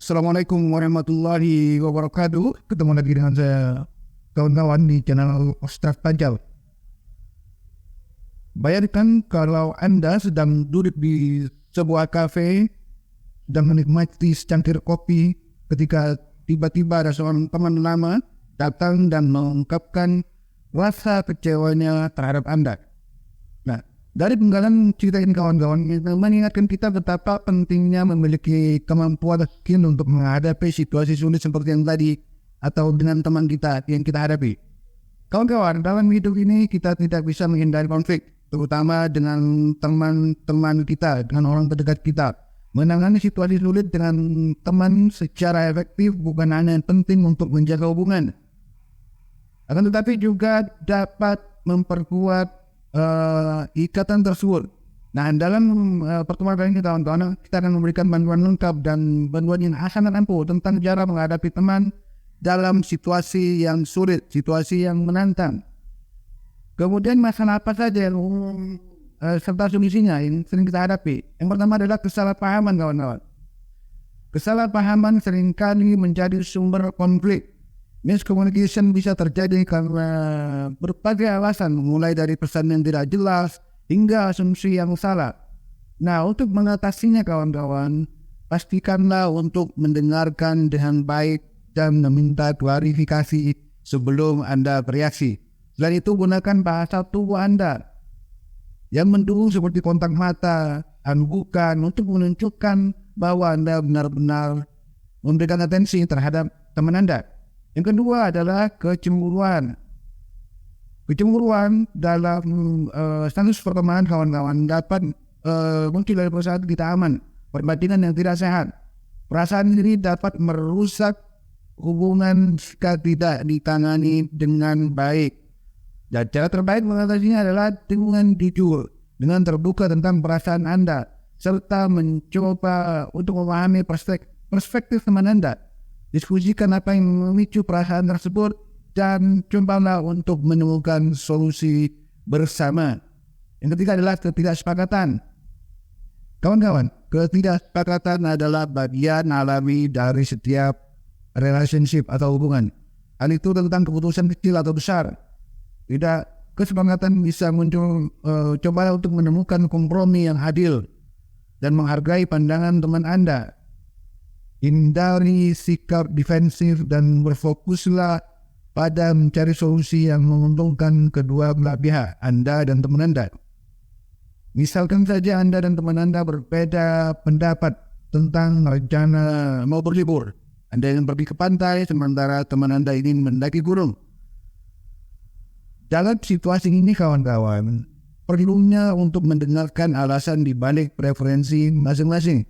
Assalamualaikum warahmatullahi wabarakatuh. Ketemu lagi dengan saya, kawan-kawan di channel Ustaz Tajal. Bayangkan kalau Anda sedang duduk di sebuah kafe, sedang menikmati secangkir kopi, ketika tiba-tiba ada seorang teman lama datang dan mengungkapkan rasa kecewanya terhadap Anda. Nah, dari penggalan cerita ini kawan-kawan, itu mengingatkan kita betapa pentingnya memiliki kemampuan skill untuk menghadapi situasi sulit seperti yang tadi, atau dengan teman kita yang kita hadapi. Kawan-kawan, dalam hidup ini kita tidak bisa menghindari konflik, terutama dengan teman-teman kita, dengan orang terdekat kita. Menangani situasi sulit dengan teman secara efektif bukan hanya penting untuk menjaga hubungan, akan tetapi juga dapat memperkuat ikatan tersebut. Nah, dalam pertemuan kali ini kawan-kawan, kita akan memberikan bantuan lengkap dan bantuan yang sangat ampuh tentang cara menghadapi teman dalam situasi yang sulit, situasi yang menantang. Kemudian masalah apa saja yang serta solusinya yang sering kita hadapi. Yang pertama adalah kesalahpahaman kawan-kawan. Kesalahpahaman seringkali menjadi sumber konflik. Miscommunication bisa terjadi karena berbagai alasan, mulai dari pesan yang tidak jelas hingga asumsi yang salah. Nah, untuk mengatasinya kawan-kawan, pastikanlah untuk mendengarkan dengan baik dan meminta klarifikasi sebelum Anda bereaksi. Selain itu, gunakan bahasa tubuh Anda yang mendukung seperti kontak mata, anggukan untuk menunjukkan bahwa Anda benar-benar memberikan atensi terhadap teman Anda. Yang kedua adalah kecemburuan. Kecemburuan dalam status pertemanan kawan-kawan dapat muncul dari perasaan tidak aman, perbandingan yang tidak sehat. Perasaan ini dapat merusak hubungan jika tidak ditangani dengan baik. Dan cara terbaik mengatasinya adalah dengan jujur, dengan terbuka tentang perasaan Anda, serta mencoba untuk memahami perspektif teman Anda. Diskusikan apa yang memicu perasaan tersebut dan cobalah untuk menemukan solusi bersama. Yang ketiga adalah ketidaksepakatan. Kawan-kawan, ketidaksepakatan adalah bagian alami dari setiap relationship atau hubungan. Hal itu tentang keputusan kecil atau besar. Tidak kesepakatan bisa muncul, cobalah untuk menemukan kompromi yang adil dan menghargai pandangan teman Anda. Hindari sikap defensif dan berfokuslah pada mencari solusi yang menguntungkan kedua belah pihak, Anda dan teman Anda. Misalkan saja Anda dan teman Anda berbeda pendapat tentang rencana mau berlibur. Anda ingin pergi ke pantai, sementara teman Anda ingin mendaki gunung. Dalam situasi ini kawan-kawan, perlunya untuk mendengarkan alasan di balik preferensi masing-masing.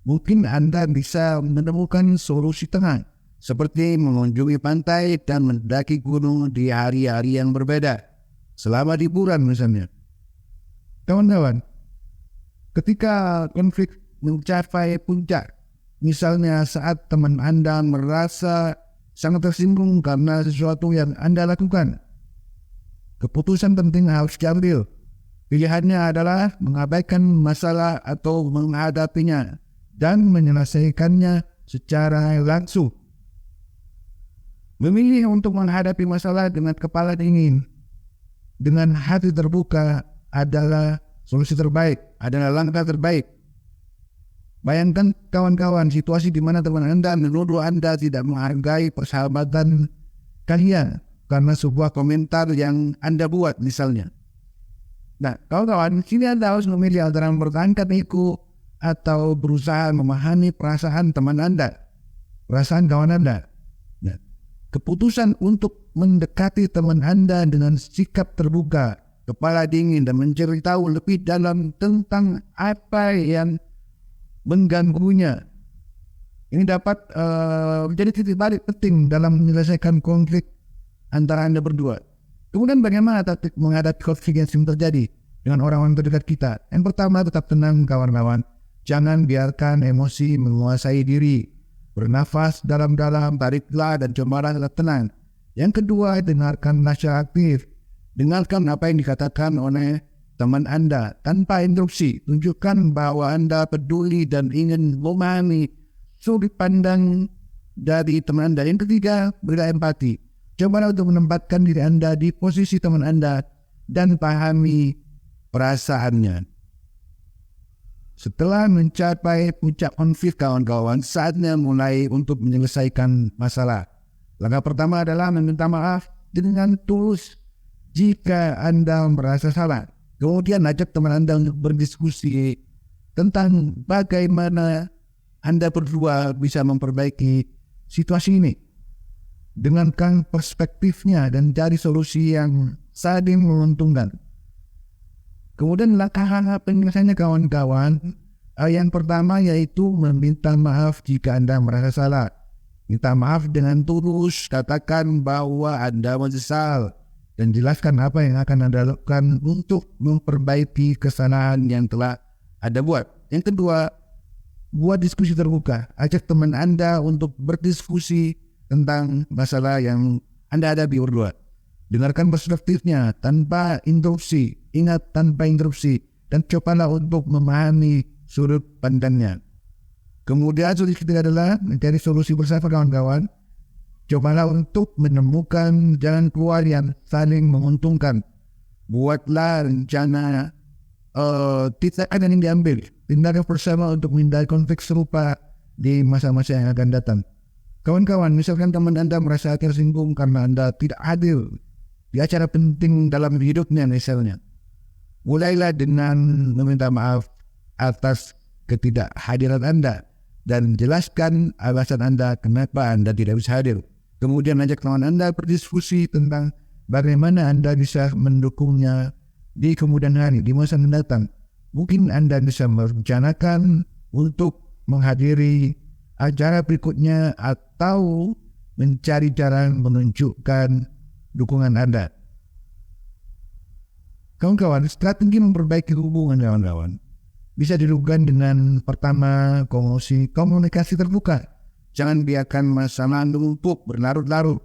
Mungkin Anda bisa menemukan solusi tengah, seperti mengunjungi pantai dan mendaki gunung di hari-hari yang berbeda, selama liburan misalnya. Kawan-kawan, ketika konflik mencapai puncak, misalnya saat teman Anda merasa sangat tersinggung karena sesuatu yang Anda lakukan, keputusan penting harus diambil. Pilihannya adalah mengabaikan masalah atau menghadapinya dan menyelesaikannya secara langsung. Memilih untuk menghadapi masalah dengan kepala dingin, dengan hati terbuka adalah solusi terbaik, adalah langkah terbaik. Bayangkan kawan-kawan situasi di mana teman Anda menuduh Anda tidak menghargai persahabatan kalian karena sebuah komentar yang Anda buat misalnya. Nah, kawan-kawan, sini Anda harus memilih antara mempertahankan ego atau berusaha memahami perasaan teman Anda, perasaan kawan Anda. Nah, keputusan untuk mendekati teman Anda dengan sikap terbuka, kepala dingin, dan mencari tahu lebih dalam tentang apa yang mengganggunya, ini dapat menjadi titik balik penting dalam menyelesaikan konflik antara Anda berdua. Kemudian bagaimana taktik menghadapi konflik yang sering terjadi dengan orang-orang terdekat kita? Yang pertama, tetap tenang kawan-kawan. Jangan biarkan emosi menguasai diri. Bernafas dalam-dalam, tariklah dan cobalah tetap tenang. Yang kedua, dengarkan nasihat aktif. Dengarkan apa yang dikatakan oleh teman Anda tanpa interupsi. Tunjukkan bahwa Anda peduli dan ingin memahami sudut pandang dari teman Anda. Yang ketiga, berilah empati. Cobalah untuk menempatkan diri Anda di posisi teman Anda dan pahami perasaannya. Setelah mencapai puncak konflik kawan-kawan, saatnya mulai untuk menyelesaikan masalah. Langkah pertama adalah meminta maaf dengan tulus jika Anda merasa salah. Kemudian ajak teman Anda untuk berdiskusi tentang bagaimana Anda berdua bisa memperbaiki situasi ini. Dengarkan perspektifnya dan cari solusi yang saling menguntungkan. Kemudian langkah penyelesaiannya kawan-kawan, yang pertama yaitu meminta maaf jika Anda merasa salah. Minta maaf dengan tulus, katakan bahwa Anda menyesal dan jelaskan apa yang akan Anda lakukan untuk memperbaiki kesalahan yang telah Anda buat. Yang kedua, buat diskusi terbuka. Ajak teman Anda untuk berdiskusi tentang masalah yang Anda hadapi berdua. Dengarkan perspektifnya tanpa interupsi. Ingat, tanpa interupsi. Dan cobalah untuk memahami sudut pandangnya. Kemudian solusi ketiga adalah mencari solusi bersama kawan-kawan. Cobalah untuk menemukan jalan keluar yang saling menguntungkan. Buatlah rencana tindakan yang diambil. Tindakan bersama untuk menghindari konflik serupa di masa-masa yang akan datang. Kawan-kawan, misalkan teman Anda merasa tersinggung karena Anda tidak hadir di acara penting dalam hidupnya misalnya. Mulailah dengan meminta maaf atas ketidakhadiran Anda dan jelaskan alasan Anda kenapa Anda tidak bisa hadir. Kemudian ajak teman Anda berdiskusi tentang bagaimana Anda bisa mendukungnya di kemudian hari, di masa mendatang. Mungkin Anda bisa merencanakan untuk menghadiri acara berikutnya atau mencari cara menunjukkan dukungan Anda. Kawan-kawan, strategi memperbaiki hubungan kawan-kawan bisa dilakukan dengan pertama, komunikasi terbuka. Jangan biarkan masalah menumpuk berlarut-larut.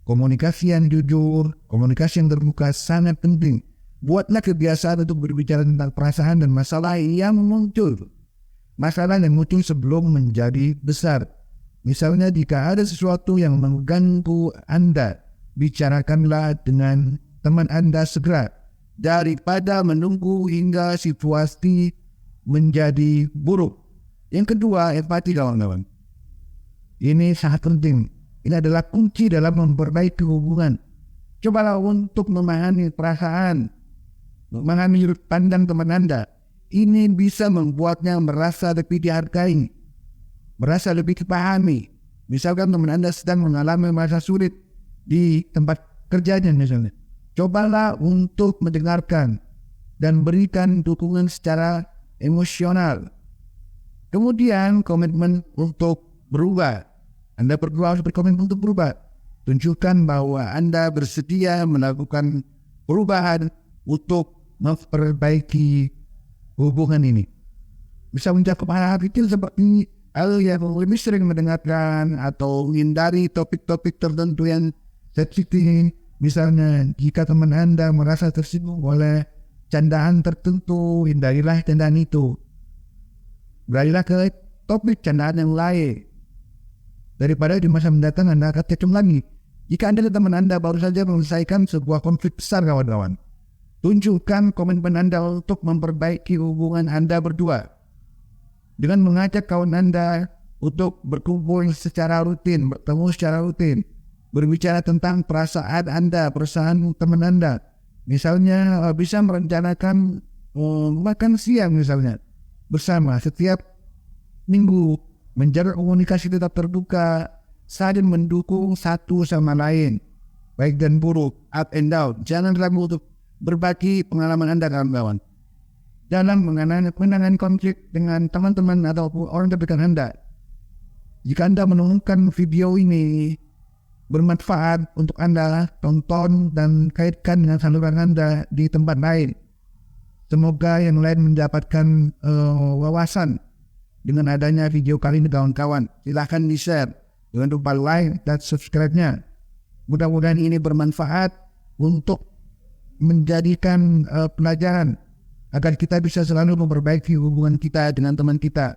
Komunikasi yang jujur, komunikasi yang terbuka sangat penting. Buatlah kebiasaan untuk berbicara tentang perasaan dan masalah yang muncul. Masalah yang muncul sebelum menjadi besar. Misalnya jika ada sesuatu yang mengganggu Anda, bicarakanlah dengan teman Anda segera daripada menunggu hingga situasi menjadi buruk. Yang kedua, empati kawan-kawan. Ini sangat penting. Ini adalah kunci dalam memperbaiki hubungan. Cobalah untuk memahami perasaan, memahami sudut pandang teman Anda. Ini bisa membuatnya merasa lebih dihargai, merasa lebih dipahami. Misalkan teman Anda sedang mengalami masa sulit di tempat kerjanya misalnya. Cobalah untuk mendengarkan dan berikan dukungan secara emosional. Kemudian komitmen untuk berubah. Anda berdua harus berkomitmen untuk berubah. Tunjukkan bahwa Anda bersedia melakukan perubahan untuk memperbaiki hubungan ini. Bisa mencakup hal-hal kecil seperti hal yang lebih sering mendengarkan atau menghindari topik-topik tertentu yang sensitif. Misalnya jika teman Anda merasa tersinggung oleh candaan tertentu, hindarilah candaan itu. Beralihlah ke topik candaan yang lain. Daripada di masa mendatang Anda akan kecem lagi. Jika Anda dan teman Anda baru saja menyelesaikan sebuah konflik besar kawan-kawan, tunjukkan komitmen Anda untuk memperbaiki hubungan Anda berdua. Dengan mengajak kawan Anda untuk berkumpul secara rutin, bertemu secara rutin, berbicara tentang perasaan Anda, perasaan teman Anda. Misalnya bisa merencanakan makan siang misalnya bersama setiap minggu, menjaga komunikasi tetap terbuka, saling mendukung satu sama lain, baik dan buruk, up and down. Jangan ragu untuk berbagi pengalaman Anda kawan-kawan dalam menangani konflik dengan teman-teman atau orang terdekat Anda. Jika Anda menemukan video ini bermanfaat untuk Anda, tonton dan kaitkan dengan saluran Anda di tempat lain. Semoga yang lain mendapatkan wawasan dengan adanya video kali ini kawan-kawan. Silahkan di-share, jangan lupa like dan subscribe-nya. Mudah-mudahan ini bermanfaat untuk menjadikan pelajaran agar kita bisa selalu memperbaiki hubungan kita dengan teman kita.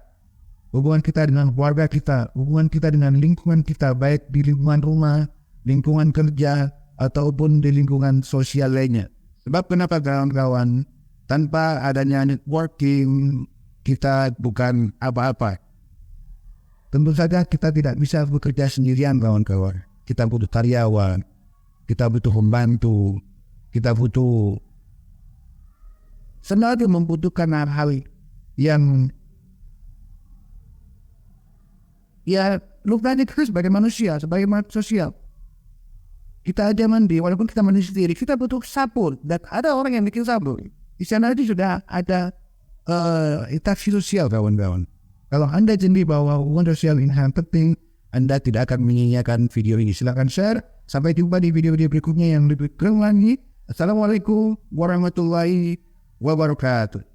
hubungan kita dengan keluarga kita, hubungan kita dengan lingkungan kita, baik di lingkungan rumah, lingkungan kerja, ataupun di lingkungan sosial lainnya. Sebab kenapa kawan-kawan, tanpa adanya networking, kita bukan apa-apa. Tentu saja kita tidak bisa bekerja sendirian kawan-kawan. Kita butuh karyawan, kita butuh pembantu, kita butuh selalu membutuhkan hal-hal yang ya lukanya terus sebagai manusia, sebagai makhluk sosial. Kita aja mandi, walaupun kita mandi sendiri, kita butuh sabun. Dan ada orang yang bikin sabun. Di sana itu sudah ada interaksi sosial kawan-kawan. Kalau Anda jenis bahwa hubungan sosial ini yang penting, Anda tidak akan menyanyiakan video ini. Silakan share. Sampai jumpa di video-video berikutnya yang lebih keren lagi. Assalamualaikum warahmatullahi wabarakatuh.